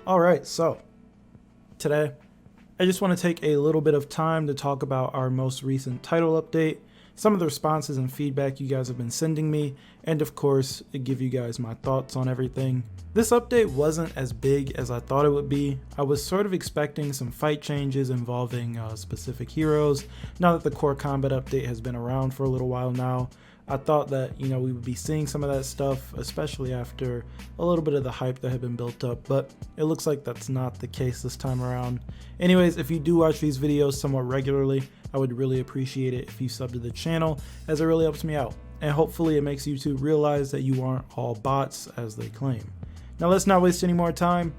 Alright, so today I just want to take a little bit of time to talk about our most recent title update, some of the responses and feedback you guys have been sending me, and of course, give you guys my thoughts on everything. This update wasn't as big as I thought it would be. I was sort of expecting some fight changes involving specific heroes. Now that the core combat update has been around for a little while now, I thought that, we would be seeing some of that stuff, especially after a little bit of the hype that had been built up, but it looks like that's not the case this time around. Anyways, if you do watch these videos somewhat regularly, I would really appreciate it if you sub to the channel, as it really helps me out, and hopefully it makes YouTube realize that you aren't all bots as they claim. Now let's not waste any more time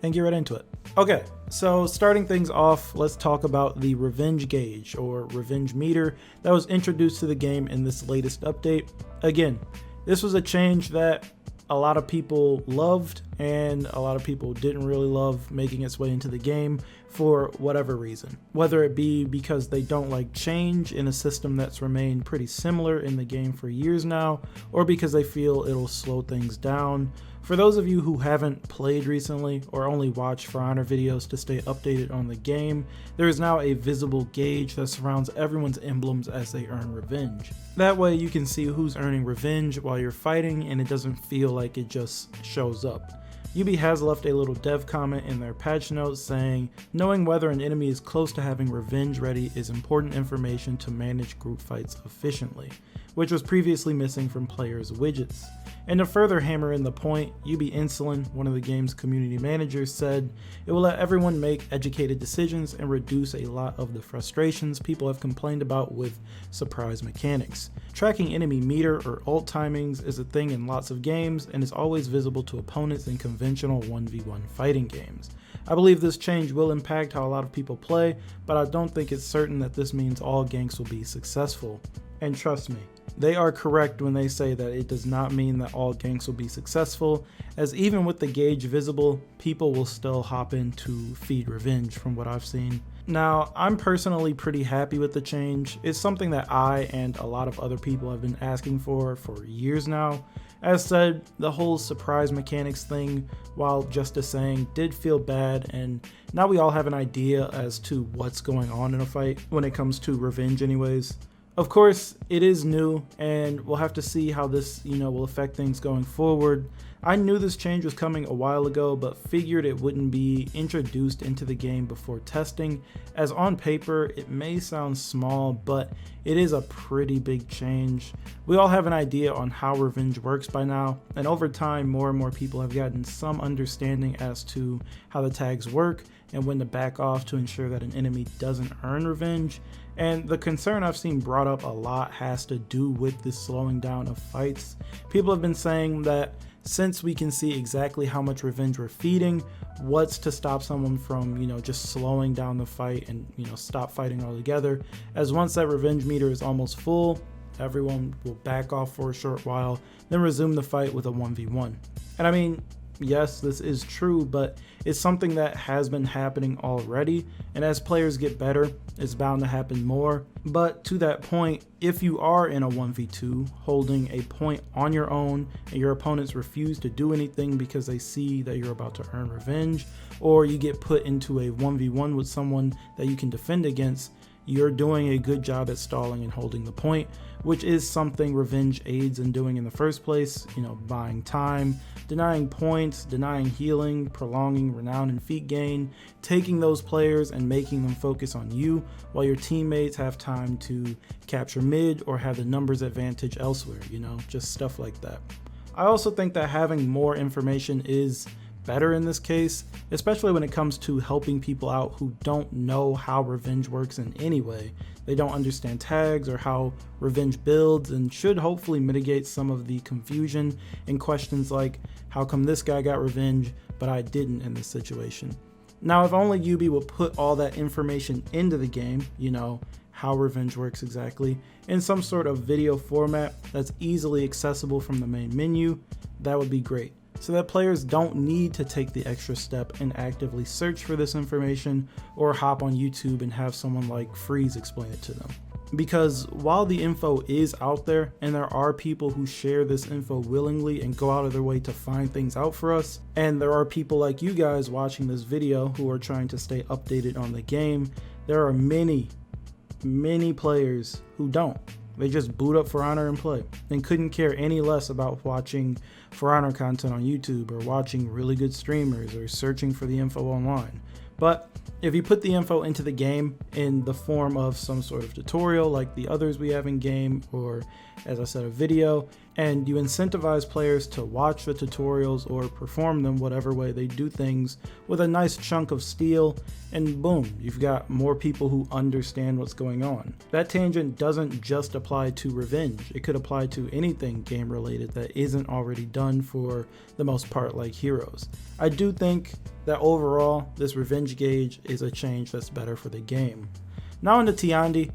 and get right into it. Okay, so starting things off, let's talk about the revenge gauge or revenge meter that was introduced to the game in this latest update. Again, this was a change that a lot of people loved and a lot of people didn't really love making its way into the game for whatever reason. Whether it be because they don't like change in a system that's remained pretty similar in the game for years now, or because they feel it'll slow things down. For those of you who haven't played recently or only watch For Honor videos to stay updated on the game, there is now a visible gauge that surrounds everyone's emblems as they earn revenge. That way you can see who's earning revenge while you're fighting and it doesn't feel like it just shows up. Ubi has left a little dev comment in their patch notes saying, knowing whether an enemy is close to having revenge ready is important information to manage group fights efficiently, which was previously missing from players' widgets. And to further hammer in the point, Ubi Insulin, one of the game's community managers, said it will let everyone make educated decisions and reduce a lot of the frustrations people have complained about with surprise mechanics. Tracking enemy meter or ult timings is a thing in lots of games and is always visible to opponents in conventional 1v1 fighting games. I believe this change will impact how a lot of people play, but I don't think it's certain that this means all ganks will be successful. And trust me, they are correct when they say that it does not mean that all ganks will be successful, as even with the gauge visible, people will still hop in to feed revenge from what I've seen. Now, I'm personally pretty happy with the change. It's something that I and a lot of other people have been asking for years now. As said, the whole surprise mechanics thing, while just a saying, did feel bad, and now we all have an idea as to what's going on in a fight when it comes to revenge anyways. Of course, it is new, and we'll have to see how this, will affect things going forward. I knew this change was coming a while ago, but figured it wouldn't be introduced into the game before testing, as on paper, it may sound small, but it is a pretty big change. We all have an idea on how revenge works by now, and over time, more and more people have gotten some understanding as to how the tags work and when to back off to ensure that an enemy doesn't earn revenge. And the concern I've seen brought up a lot has to do with the slowing down of fights. People have been saying that since we can see exactly how much revenge we're feeding, what's to stop someone from, just slowing down the fight and, stop fighting altogether, as once that revenge meter is almost full, everyone will back off for a short while, then resume the fight with a 1v1. And I mean, yes, this is true, but it's something that has been happening already, and as players get better, it's bound to happen more. But to that point, if you are in a 1v2 holding a point on your own and your opponents refuse to do anything because they see that you're about to earn revenge, or you get put into a 1v1 with someone that you can defend against, you're doing a good job at stalling and holding the point, which is something revenge aids in doing in the first place, buying time, denying points, denying healing, prolonging renown and feat gain, taking those players and making them focus on you while your teammates have time to capture mid or have the numbers advantage elsewhere, just stuff like that. I also think that having more information is better in this case, especially when it comes to helping people out who don't know how revenge works in any way. They don't understand tags or how revenge builds, and should hopefully mitigate some of the confusion and questions like, how come this guy got revenge but I didn't in this situation? Now, if only Ubi would put all that information into the game, how revenge works exactly, in some sort of video format that's easily accessible from the main menu, that would be great, so that players don't need to take the extra step and actively search for this information or hop on YouTube and have someone like Freeze explain it to them. because while the info is out there and there are people who share this info willingly and go out of their way to find things out for us, and there are people like you guys watching this video who are trying to stay updated on the game, there are many players who don't. They just boot up For Honor and play and couldn't care any less about watching For Honor content on YouTube or watching really good streamers or searching for the info online. But if you put the info into the game in the form of some sort of tutorial like the others we have in game, or as I said, a video, and you incentivize players to watch the tutorials or perform them whatever way they do things with a nice chunk of steel, and boom, you've got more people who understand what's going on. That tangent doesn't just apply to Revenge. It could apply to anything game related that isn't already done for the most part, like Heroes. I do think that overall this Revenge gauge is a change that's better for the game. Now into Tiandi.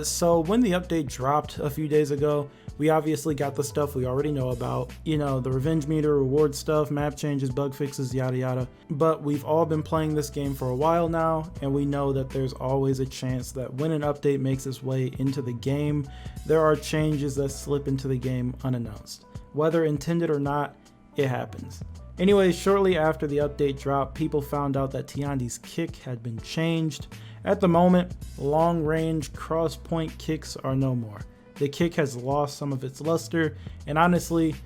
So when the update dropped a few days ago, we obviously got the stuff we already know about, the revenge meter, reward stuff, map changes, bug fixes, yada yada. But we've all been playing this game for a while now, and we know that there's always a chance that when an update makes its way into the game, there are changes that slip into the game unannounced. Whether intended or not, it happens. Anyways, shortly after the update dropped, people found out that Tiandi's kick had been changed. At the moment, long-range cross-point kicks are no more. The kick has lost some of its luster, and honestly,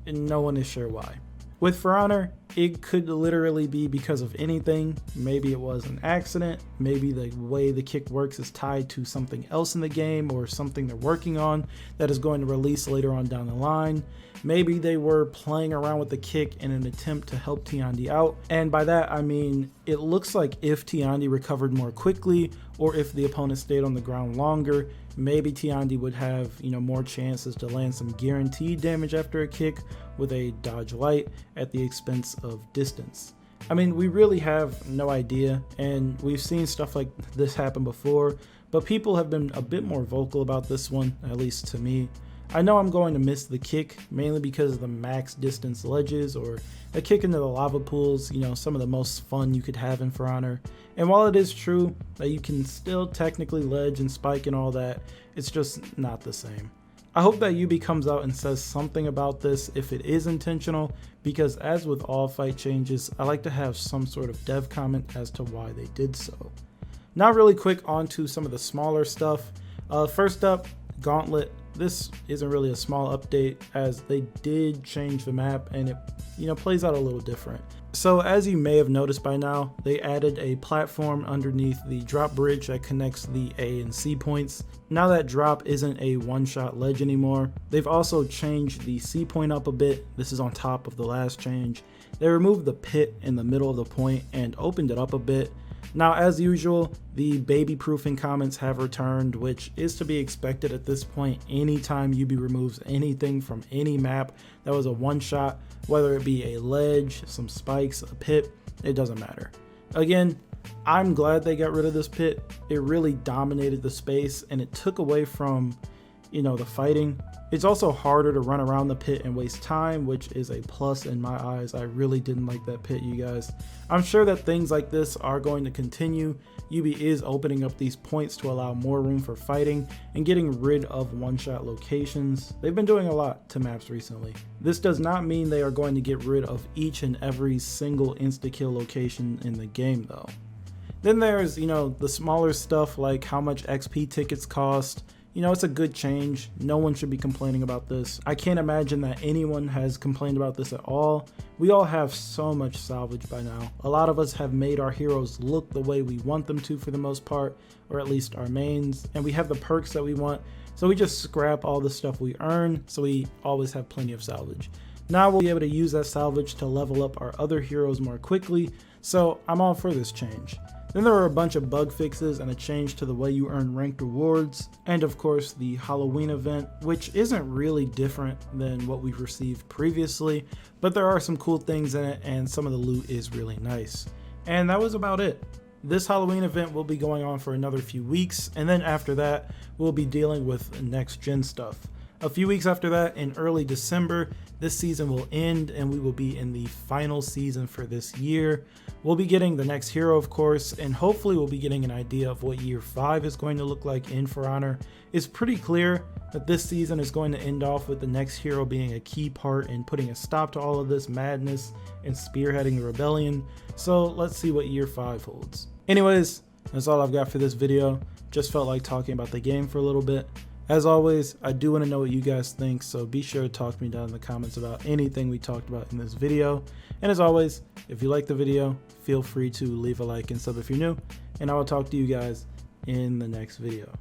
no one is sure why. With For Honor, it could literally be because of anything. Maybe it was an accident, maybe the way the kick works is tied to something else in the game or something they're working on that is going to release later on down the line. Maybe they were playing around with the kick in an attempt to help Tiandi out, and by that I mean it looks like if Tiandi recovered more quickly or if the opponent stayed on the ground longer, maybe Tiandi would have more chances to land some guaranteed damage after a kick with a dodge light at the expense of distance. I mean, we really have no idea, and we've seen stuff like this happen before, but people have been a bit more vocal about this one, at least to me. I know I'm going to miss the kick, mainly because of the max distance ledges or a kick into the lava pools, some of the most fun you could have in For Honor. And while it is true that you can still technically ledge and spike and all that, it's just not the same. I hope that Yubi comes out and says something about this if it is intentional, because as with all fight changes, I like to have some sort of dev comment as to why they did so. Now really quick onto some of the smaller stuff. First up, Gauntlet. This isn't really a small update as they did change the map and it plays out a little different. So as you may have noticed by now, they added a platform underneath the drop bridge that connects the A and C points. Now that drop isn't a one-shot ledge anymore. They've also changed the C point up a bit. This is on top of the last change. They removed the pit in the middle of the point and opened it up a bit. Now, as usual, the baby proofing comments have returned, which is to be expected at this point. Anytime Yubi removes anything from any map that was a one shot, whether it be a ledge, some spikes, a pit, it doesn't matter. Again, I'm glad they got rid of this pit. It really dominated the space and it took away from, the fighting. It's also harder to run around the pit and waste time, which is a plus in my eyes. I really didn't like that pit, you guys. I'm sure that things like this are going to continue. Yubi is opening up these points to allow more room for fighting and getting rid of one-shot locations. They've been doing a lot to maps recently. This does not mean they are going to get rid of each and every single insta-kill location in the game though. Then there's, the smaller stuff like how much XP tickets cost. It's a good change. No one should be complaining about this. I can't imagine that anyone has complained about this at all. We all have so much salvage by now. A lot of us have made our heroes look the way we want them to for the most part, or at least our mains, and we have the perks that we want, so we just scrap all the stuff we earn, so we always have plenty of salvage. Now we'll be able to use that salvage to level up our other heroes more quickly, so I'm all for this change. Then there are a bunch of bug fixes and a change to the way you earn ranked rewards, and of course the Halloween event, which isn't really different than what we've received previously, but there are some cool things in it and some of the loot is really nice. And that was about it. This Halloween event will be going on for another few weeks, and then after that we'll be dealing with next gen stuff. A few weeks after that, in early December, this season will end and we will be in the final season for this year. We'll be getting the next hero, of course, and hopefully we'll be getting an idea of what year 5 is going to look like in For Honor. It's pretty clear that this season is going to end off with the next hero being a key part in putting a stop to all of this madness and spearheading the rebellion. So let's see what year 5 holds. Anyways, that's all I've got for this video. Just felt like talking about the game for a little bit. As always, I do want to know what you guys think, so be sure to talk to me down in the comments about anything we talked about in this video. And as always, if you like the video, feel free to leave a like and sub if you're new, and I will talk to you guys in the next video.